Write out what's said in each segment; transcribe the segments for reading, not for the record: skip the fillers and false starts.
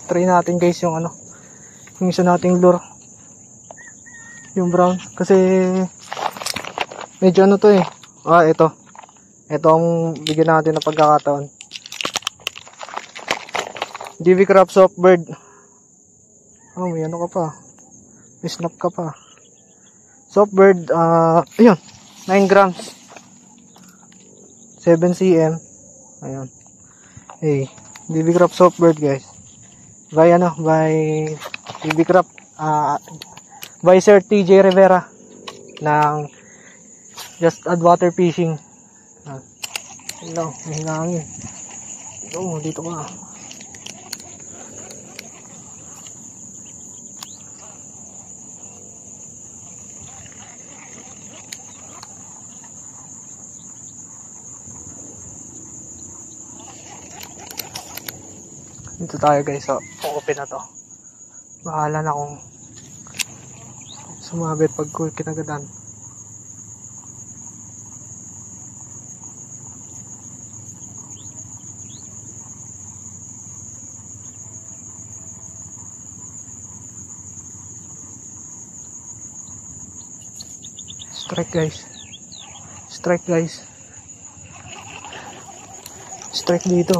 Try natin guys yung ano, yung isa nating lure, yung brown, kasi medyo ano to eh. Ito ang bigyan natin ng pagkakataon. DV Crop Soft Bird. May ano ka pa, may snap ka pa. Soft Bird, ayun, 9 grams, 7 cm. Ayun, hey, DV Crop Soft Bird guys, by DV Crop, by Sir TJ Rivera ng Just Add Water Fishing. Hello, may hangin. Dito ka. Dito tayo guys, so open na to. Bahala na kung sumabit pag kinagadan. Strike guys. Strike guys. Strike dito.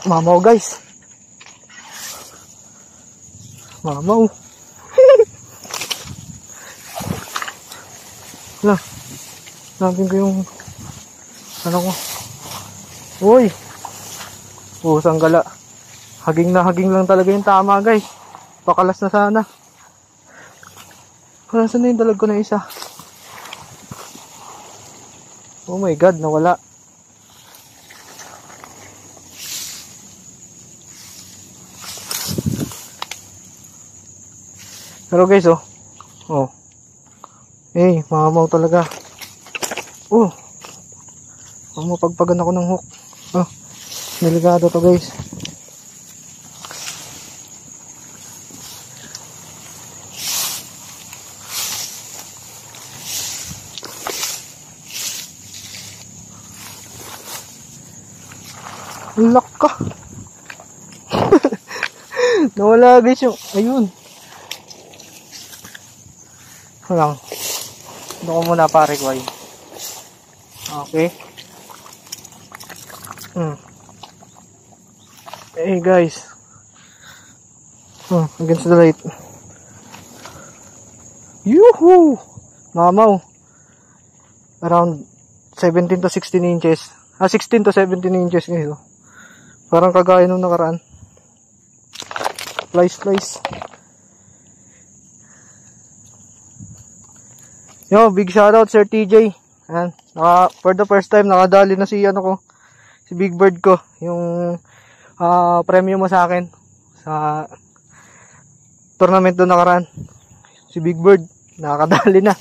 Mamaw guys. Mamaw. Natin ko yung ano ko. Uy. Sanggala. Haging na haging lang talaga yung tama guys. Pakalas na sana. Saan na yung dalag ko na isa? Oh my god, nawala. Pero guys, mamaw talaga. Mapagpagan ako ng hook. Delikado to guys. Lock ka. Nawala guys yung, ayun. Lang. Doon ko muna pare ko ay. Okay. Hey guys. Against the light. Yuhu! Mamaw. Around 17 to 16 inches. 16 to 17 inches guys. Parang kagaya nung nakaraan. Slice. Yo, big shoutout Sir TJ. Ayan, for the first time nakadali na si si Big Bird ko, yung premium mo sa akin sa tournament doon nakaraan. Si Big Bird nakakadali na.